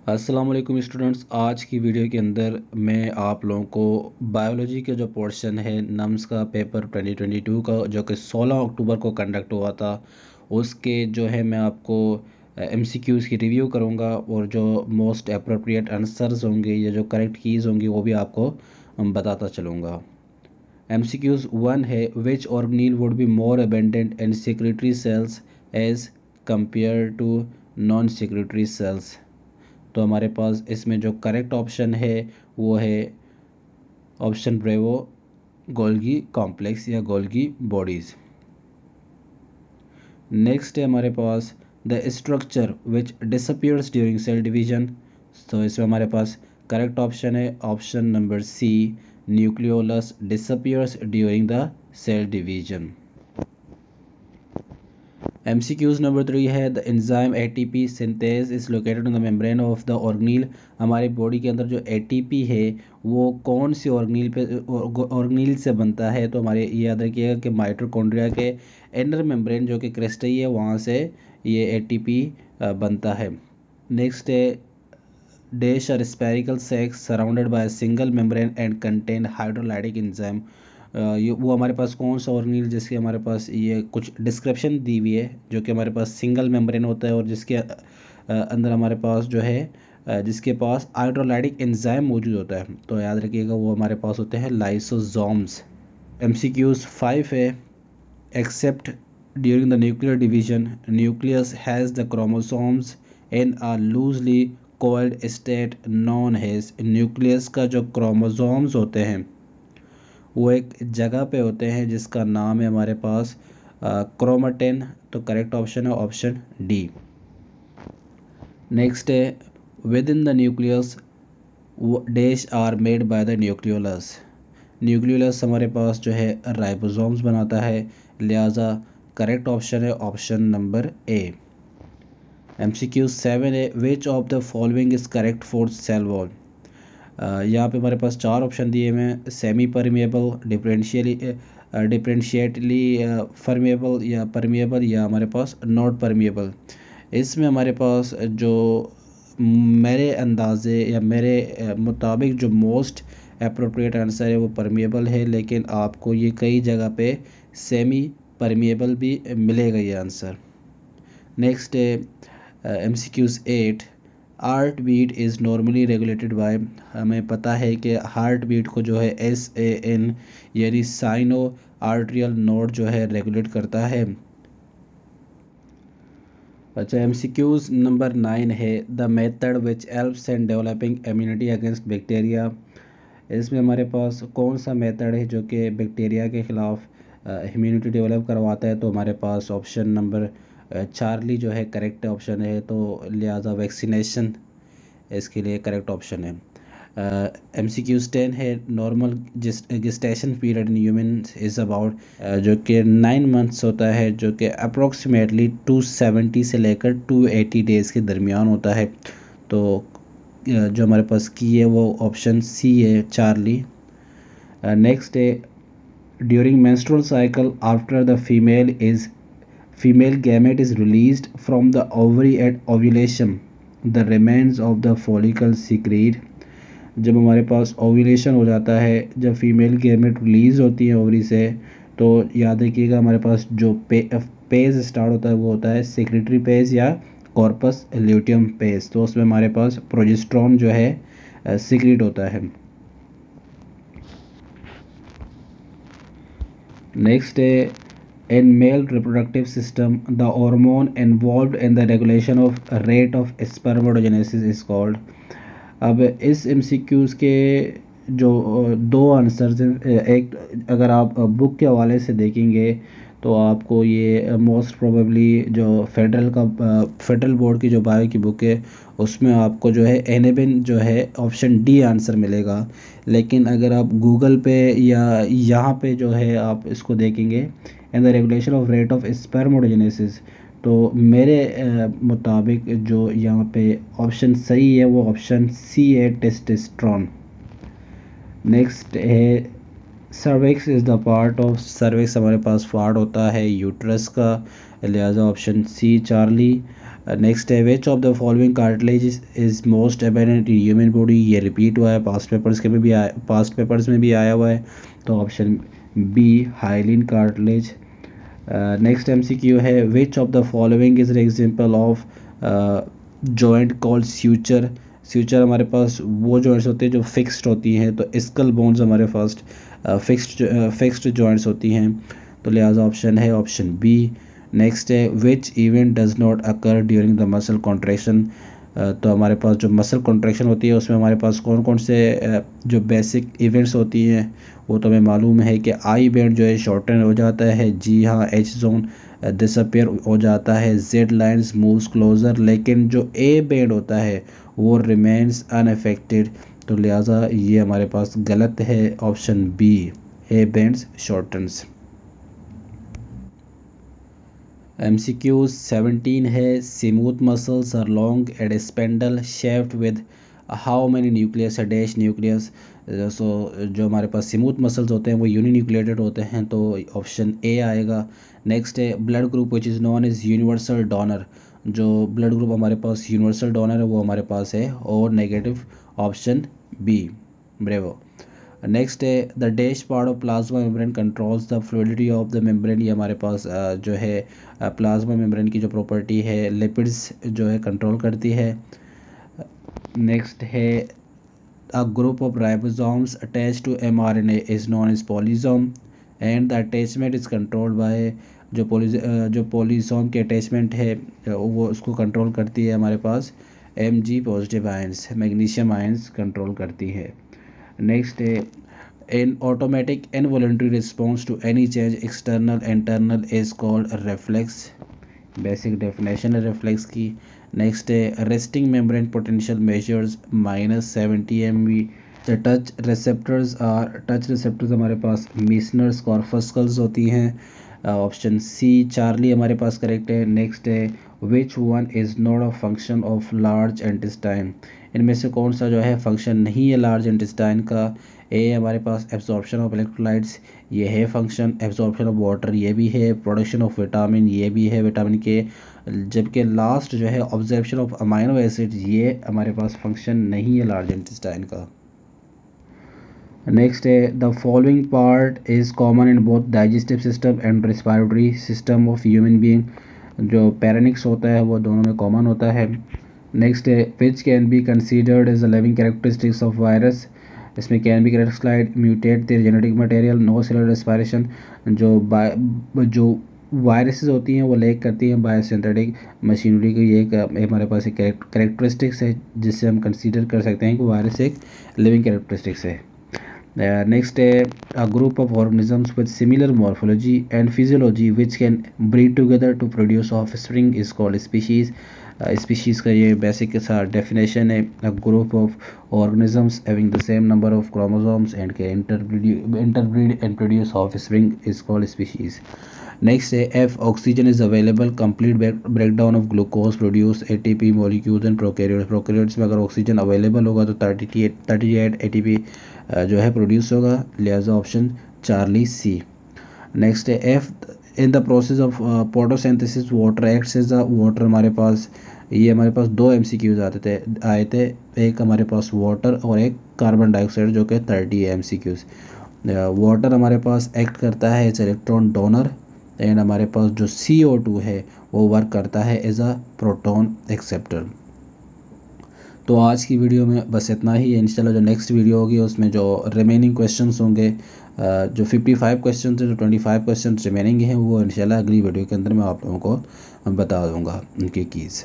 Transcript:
अस्सलाम वालेकुम स्टूडेंट्स। आज की वीडियो के अंदर मैं आप लोगों को बायोलॉजी के जो पोर्शन है नम्स का पेपर 2022 का जो कि 16 अक्टूबर को कंडक्ट हुआ था उसके जो है मैं आपको एमसीक्यूज़ की रिव्यू करूंगा और जो मोस्ट अप्रोप्रिएट आंसर्स होंगे या जो करेक्ट कीज़ होंगी वो भी आपको बताता चलूँगा। एमसीक्यूज़ 1 है, which organelle would be more abundant in secretory cells as compare to non secretory cells. तो हमारे पास इसमें जो करेक्ट ऑप्शन है वो है ऑप्शन ब्रेवो, गोल्गी कॉम्प्लेक्स या गोल्गी बॉडीज़। नेक्स्ट है हमारे पास the structure which disappears during cell division. तो इसमें हमारे पास करेक्ट ऑप्शन है option number C, nucleolus disappears during the cell division. MCQs number 3 है the enzyme ATP synthase is located in the membrane of the organelle. हमारी body के अंदर जो ATP है वो कौन सी ऑर्गेनील से बनता है। तो हमारे ये याद रखिएगा कि माइटोकॉन्ड्रिया के इनर मेम्ब्रेन जो कि क्रिस्टल है वहाँ से ये ATP बनता है। नेक्स्ट है dash are spherical sacs surrounded by single membrane and contain hydrolytic enzyme. ये वो हमारे पास कौन सा ऑर्गेनील जिसके हमारे पास ये कुछ डिस्क्रिप्शन दी हुई है जो कि हमारे पास सिंगल मेम्ब्रेन होता है और जिसके अंदर हमारे पास जो है जिसके पास हाइड्रोलाइटिक एंजाइम मौजूद होता है। तो याद रखिएगा वो हमारे पास होते हैं लाइसोसोम्स। MCQs 5 है except during the nuclear division nucleus has the chromosomes in a loosely coiled state known as. Nucleus का जो क्रोमोसोम्स होते हैं वो एक जगह पे होते हैं जिसका नाम है हमारे पास क्रोमेटिन। तो करेक्ट ऑप्शन है ऑप्शन डी। नेक्स्ट है within the nucleus dash are made by the nucleolus. Nucleolus हमारे पास जो है राइबोसोम्स बनाता है, लिहाजा करेक्ट ऑप्शन है ऑप्शन नंबर ए। MCQ 7 है which of the following is correct for cell wall. यहाँ पे हमारे पास चार ऑप्शन दिए हुए हैं, सेमी परमिएबल, डिफरेंशिएटली परमिएबल या परमिएबल या हमारे पास नॉट परमिएबल। इसमें हमारे पास जो मेरे अंदाजे या मेरे मुताबिक जो मोस्ट अप्रोप्रिएट आंसर है वो परमिएबल है, लेकिन आपको ये कई जगह पे सेमी परमिएबल भी मिलेगा ये आंसर। नेक्स्ट है MCQs 8 heart beat is normally regulated by. हमें पता है कि हार्ट बीट को जो है SAN यानी साइनो आर्ट्रियल नोड जो है रेगुलेट करता है। अच्छा, MCQs नंबर 9 है the method which helps in developing immunity against bacteria. इसमें हमारे पास कौन सा मेथड है जो कि बैक्टीरिया के ख़िलाफ़ इम्यूनिटी डेवलप करवाता है। तो हमारे पास ऑप्शन नंबर चार्ली जो है करेक्ट ऑप्शन है, तो लिहाजा वैक्सीनेशन इसके लिए करेक्ट ऑप्शन है। MCQs 10 है normal gestation period in humans is about, जो कि 9 मंथ्स होता है, जो कि अप्रोक्सीमेटली 270 से लेकर 280 डेज़ के दरमियान होता है। तो जो हमारे पास की है वो ऑप्शन सी है चार्ली। नेक्स्ट है during menstrual cycle after the female gamete is released from the ovary at ovulation the remains of the follicle secrete। जब हमारे पास ओव्यूलेशन हो जाता है, जब फीमेल गैमेट रिलीज़ होती है ओवरी से, तो याद रखिएगा हमारे पास जो पेज स्टार्ट होता है वो होता है सेक्रेटरी पेज या कॉर्पस ल्यूटियम पेज। तो उसमें हमारे पास प्रोजेस्टेरोन जो है सीक्रेट होता है। नेक्स्ट है in male reproductive system the hormone involved in the regulation of rate of spermatogenesis is called। अब इस MCQs के जो दो आंसर्स हैं, एक अगर आप बुक के हवाले से देखेंगे तो आपको ये मोस्ट प्रोबेबली जो फेडरल बोर्ड की जो बायो की बुक है उसमें आपको जो है एनेबिन जो है ऑप्शन डी आंसर मिलेगा। लेकिन अगर आप गूगल पे या यहाँ पे जो है आप इसको देखेंगे in the regulation of rate of spermatogenesis, तो मेरे मुताबिक जो यहाँ पे ऑप्शन सही है वो ऑप्शन सी है टेस्टोस्टेरोन। नेक्स्ट है cervix is the part of. Cervix हमारे पास पार्ट होता है यूट्रस का, लिहाजा ऑप्शन सी चार्ली। नेक्स्ट है which of the following cartilage is most abundant in human body, ये रिपीट हुआ है, पास्ट पेपर्स में भी आया हुआ है, तो option B hyaline cartilage. Next MCQ है which of the following is an example of joint called suture. Suture हमारे पास वो जॉइंट्स होते हैं जो फिक्स्ड होती हैं, तो स्कल बोन्स हमारे पास फिक्स्ड जॉइंट्स होती हैं, तो लिहाजा ऑप्शन है ऑप्शन बी। नेक्स्ट है which event does not occur during the muscle contraction, तो हमारे पास जो मसल कॉन्ट्रैक्शन होती है उसमें हमारे पास कौन कौन से जो बेसिक इवेंट्स होती हैं वो तो हमें मालूम है कि आई बैंड जो है शॉर्टन हो जाता है, जी हाँ, एच जोन डिसअपेयर हो जाता है, जेड लाइंस मूव्स क्लोजर, लेकिन जो ए बैंड होता है वो रिमेन्स अनअफेक्टेड, तो लिहाजा ये हमारे पास गलत है, option B A bands shortens. MCQ 17 है smooth muscles are long at spindle shaped with how many nucleus है डैश न्यूक्लियस। सो जो हमारे पास स्मूथ मसल्स होते हैं वो यूनिन्यूक्लिएटेड होते हैं, तो ऑप्शन ए आएगा। नेक्स्ट है blood group which is known as universal donor, जो ब्लड ग्रुप हमारे पास यूनिवर्सल डोनर है वो हमारे पास है और negative, option B bravo. Next है the dash part of plasma membrane controls the fluidity of the membrane, ये हमारे पास जो है प्लाज्मा मेम्ब्रेन की जो प्रॉपर्टी है लिपिड्स जो है कंट्रोल करती है। नेक्स्ट है a group of ribosomes attach to mRNA is known as polysome and the attachment is controlled by, जो पॉलीसोम की अटैचमेंट है वो उसको कंट्रोल करती है हमारे पास Mg positive ions, magnesium ions control करती है। नेक्स्ट है an automatic involuntary response to any change external internal is called a reflex, basic definition है रिफ्लेक्स की। नेक्स्ट है resting membrane potential measures -70 MV, the touch receptors हमारे पास मीसनर्स कॉर्पस्कल्स होती हैं, option C Charlie हमारे पास करेक्ट है। नेक्स्ट है which one is not a function of large intestine, इनमें से कौन सा जो है फंक्शन नहीं है लार्ज इंटेस्टाइन का। ए हमारे पास एब्जॉर्प्शन ऑफ इलेक्ट्रोलाइट्स, ये है फंक्शन, एब्जॉर्प्शन ऑफ वाटर ये भी है, प्रोडक्शन ऑफ विटामिन ये भी है विटामिन के, जबकि लास्ट जो है ऑब्जर्प्शन ऑफ अमाइनो एसिड ये हमारे पास फंक्शन नहीं है लार्ज इंटेस्टाइन का। नेक्स्ट है the following part is common in both digestive system and respiratory system of human being, जो पैरानिक्स होता है वो दोनों में कॉमन होता है। नेक्स्ट है which can be considered as the living characteristics of virus, इसमें can be characterized mutate their genetic material no cellular respiration, जो वायरसेस होती हैं वो लेक करती हैं बायोसिंथेटिक मशीनरी की, ये एक हमारे पास एक कैरेक्टरिस्टिक्स है जिससे हम कंसीडर कर सकते हैं कि वायरस एक लिविंग कैरेक्टरिस्टिक्स है। नेक्स्ट है a group of organisms with similar morphology and physiology which can breed together to produce offspring is called species, species का ये बेसिक के साथ डेफिनेशन है, a group of organisms having the same number of chromosomes and can interbreed and produce offspring is called species. Next है if oxygen is available complete breakdown of glucose produce ATP molecules and prokaryotes में अगर oxygen available होगा तो 38 ATP जो है produce होगा, लिहाजा option Charlie C. Next है if in the process of photosynthesis water acts as the water, हमारे पास ये हमारे पास दो MCQs आए थे, एक हमारे पास वाटर और एक कार्बन डाइऑक्साइड जो कि 30 MCQs। वाटर हमारे पास एक्ट करता है एज इलेक्ट्रॉन डोनर एंड हमारे पास जो CO2 है वो वर्क करता है एज अ प्रोटॉन एक्सेप्टर। तो आज की वीडियो में बस इतना ही है, इंशाल्लाह जो नेक्स्ट वीडियो होगी उसमें जो रिमेनिंग क्वेश्चंस होंगे, जो 55 क्वेश्चन थे, जो 25 क्वेश्चन रिमेनिंग हैं वो इंशाल्लाह अगली वीडियो के अंदर मैं आप लोगों को बता दूंगा उनकी कीज़।